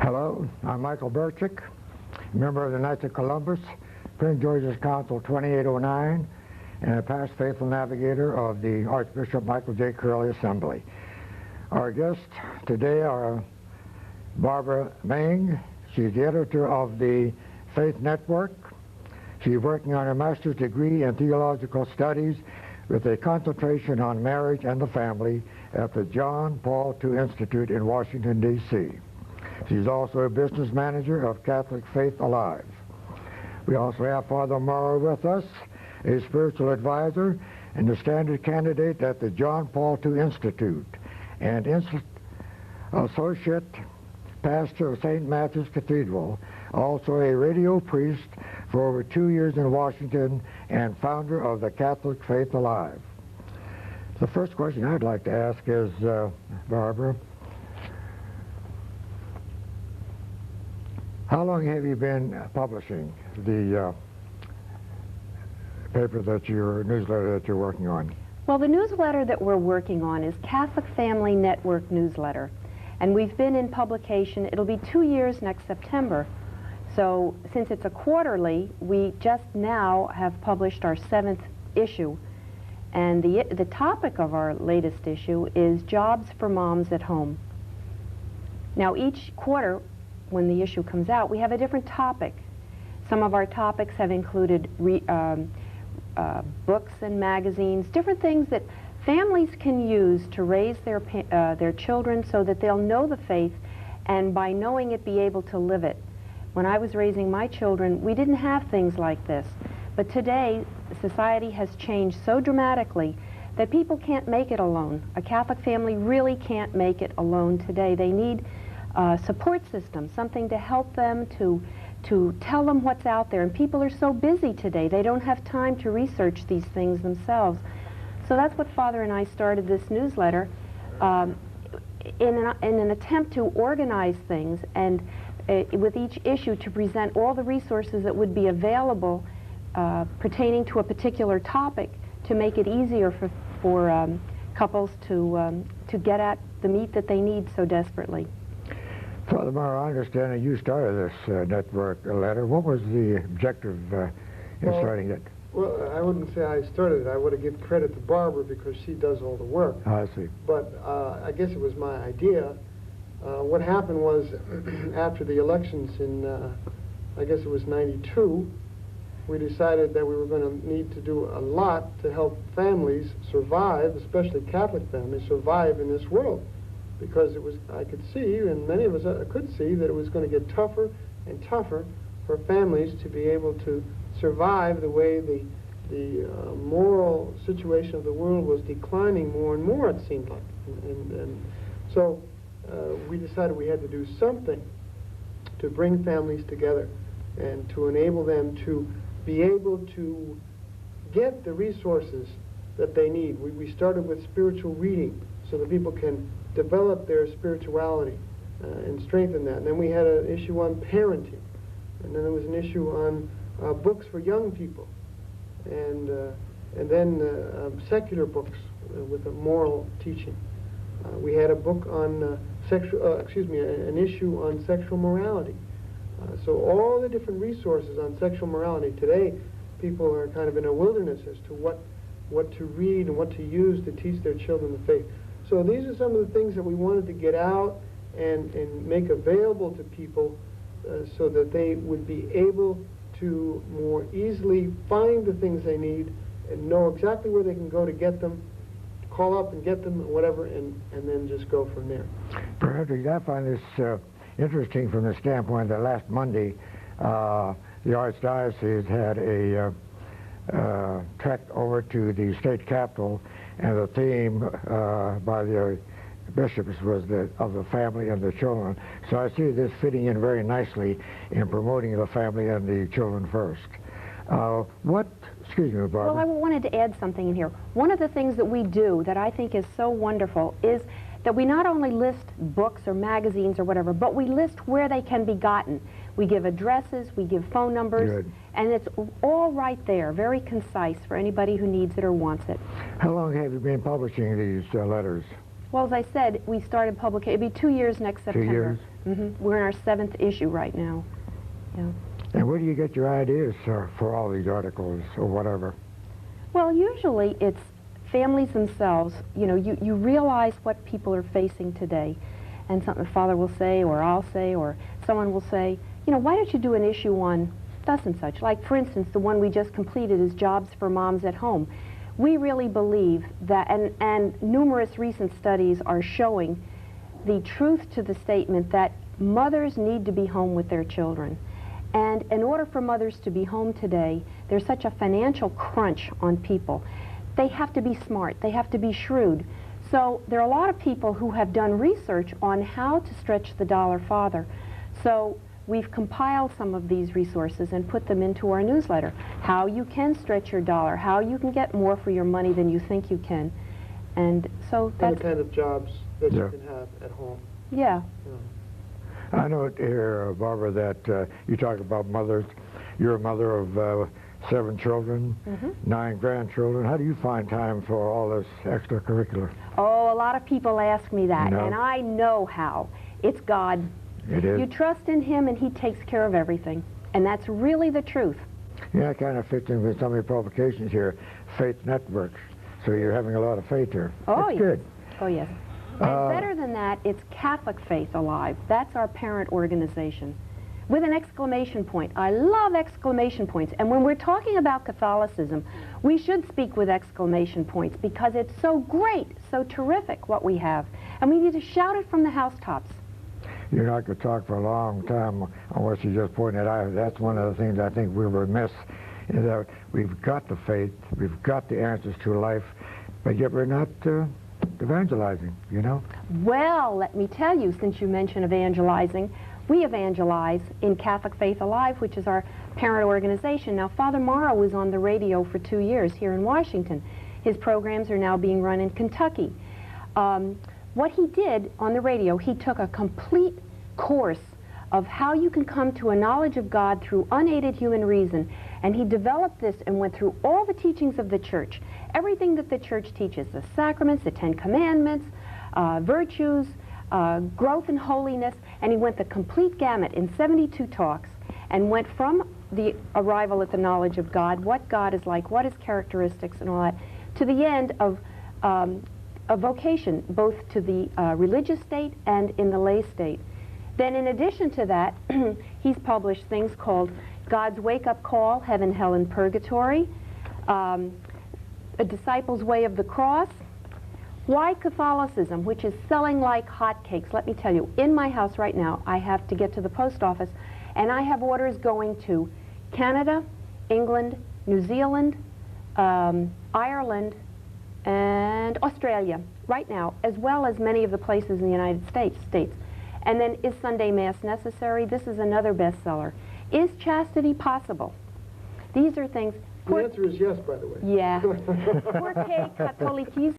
Hello, I'm Michael Burchick, member of the Knights of Columbus, Prince George's Council 2809, and a past faithful navigator of the Archbishop Michael J. Curley Assembly. Our guests today are Barbara Meng. She's the editor of the Faith Network. She's working on her master's degree in theological studies with a concentration on marriage and the family at the John Paul II Institute in Washington, D.C. She's also a business manager of Catholic Faith Alive. We also have Father Morrow with us, a spiritual advisor and the standard candidate at the John Paul II Institute, and associate pastor of St. Matthew's Cathedral, also a radio priest for over 2 years in Washington, and founder of the Catholic Faith Alive. The first question I'd like to ask is, Barbara, how long have you been publishing the newsletter that you're working on? Well, the newsletter that we're working on is Catholic Family Network Newsletter, and we've been in publication. It'll be 2 years next September. So since it's a quarterly, we just now have published our 7th issue, and the topic of our latest issue is Jobs for Moms at Home. Now, each quarter, when the issue comes out, we have a different topic. Some of our topics have included books and magazines, different things that families can use to raise their children so that they'll know the faith, and by knowing it, be able to live it. When I was raising my children, we didn't have things like this. But today, society has changed so dramatically that people can't make it alone. A Catholic family really can't make it alone today. They need a support system, something to help them, to tell them what's out there. And people are so busy today, they don't have time to research these things themselves. So that's what Father and I started this newsletter in an attempt to organize things, and with each issue to present all the resources that would be available pertaining to a particular topic, to make it easier for couples to get at the meat that they need so desperately. Father Morrow, I understand that you started this network letter. What was the objective in starting it? Well, I wouldn't say I started it. I would have given credit to Barbara because she does all the work. Oh, I see. But I guess it was my idea. What happened was, after the elections in, I guess it was '92, we decided that we were going to need to do a lot to help families survive, especially Catholic families, survive in this world. Because it was, I could see, and many of us could see, that it was going to get tougher and tougher for families to be able to survive the way the moral situation of the world was declining more and more, it seemed like. And so we decided we had to do something to bring families together and to enable them to be able to get the resources that they need. We started with spiritual reading so that people can develop their spirituality and strengthen that. And then we had an issue on parenting. And then there was an issue on books for young people. And then secular books with a moral teaching. We had a book on an issue on sexual morality. So all the different resources on sexual morality. Today, people are kind of in a wilderness as to what to read and what to use to teach their children the faith. So these are some of the things that we wanted to get out and make available to people so that they would be able to more easily find the things they need and know exactly where they can go to get them, call up and get them, or whatever, and then just go from there. Perhaps I find this interesting from the standpoint that last Monday the Archdiocese had a trek over to the state capitol, and the theme by the bishops was of the family and the children. So I see this fitting in very nicely in promoting the family and the children first. Excuse me, Barbara. Well, I wanted to add something in here. One of the things that we do that I think is so wonderful is that we not only list books or magazines or whatever, but we list where they can be gotten. We give addresses, we give phone numbers, Good. And it's all right there, very concise for anybody who needs it or wants it. How long have you been publishing these letters? Well, as I said, we started publication. It'll be 2 years next September. 2 years? Mm-hmm. We're in our 7th issue right now. Yeah. And where do you get your ideas for all these articles or whatever? Well, usually it's families themselves. You know, you realize what people are facing today. And something the father will say, or I'll say, or someone will say, you know, why don't you do an issue on thus and such? Like, for instance, the one we just completed is Jobs for Moms at Home. We really believe that, and numerous recent studies are showing the truth to the statement that mothers need to be home with their children. And in order for mothers to be home today, there's such a financial crunch on people. They have to be smart. They have to be shrewd. So there are a lot of people who have done research on how to stretch the dollar farther. So we've compiled some of these resources and put them into our newsletter. How you can stretch your dollar, how you can get more for your money than you think you can. And so that's... And the kind of jobs that Yeah. you can have at home. Yeah. I know here, Barbara, that you talk about mothers. You're a mother of 7 children, 9 grandchildren. How do you find time for all this extracurricular? Oh, a lot of people ask me that, No. and I know how. It's God. It is. You trust in Him, and He takes care of everything. And that's really the truth. Yeah, it kind of fits in with some of your publications here, Faith Networks. So you're having a lot of faith here. Oh, That's yes. good. Oh, yes. And better than that, it's Catholic Faith Alive. That's our parent organization. With an exclamation point. I love exclamation points. And when we're talking about Catholicism, we should speak with exclamation points because it's so great, so terrific what we have. And we need to shout it from the housetops. You're not going to talk for a long time on what you just pointed out. That's one of the things I think we're remiss, is that we've got the faith, we've got the answers to life, but yet we're not evangelizing, you know? Well, let me tell you, since you mentioned evangelizing, we evangelize in Catholic Faith Alive, which is our parent organization. Now, Father Morrow was on the radio for 2 years here in Washington. His programs are now being run in Kentucky. What he did on the radio, he took a complete course of how you can come to a knowledge of God through unaided human reason. And he developed this and went through all the teachings of the Church, everything that the Church teaches, the sacraments, the 10 Commandments, virtues, growth in holiness, and he went the complete gamut in 72 talks and went from the arrival at the knowledge of God, what God is like, what his characteristics and all that, to the end of a vocation, both to the religious state and in the lay state. Then in addition to that, he's published things called God's Wake-Up Call, Heaven, Hell, and Purgatory, A Disciple's Way of the Cross, Why Catholicism, which is selling like hotcakes. Let me tell you, in my house right now, I have to get to the post office, and I have orders going to Canada, England, New Zealand, Ireland, and Australia right now, as well as many of the places in the United States. And then, Is Sunday Mass Necessary? This is another bestseller. Is chastity possible? These are things... The answer is yes, by the way. Yeah. Porque catholicismo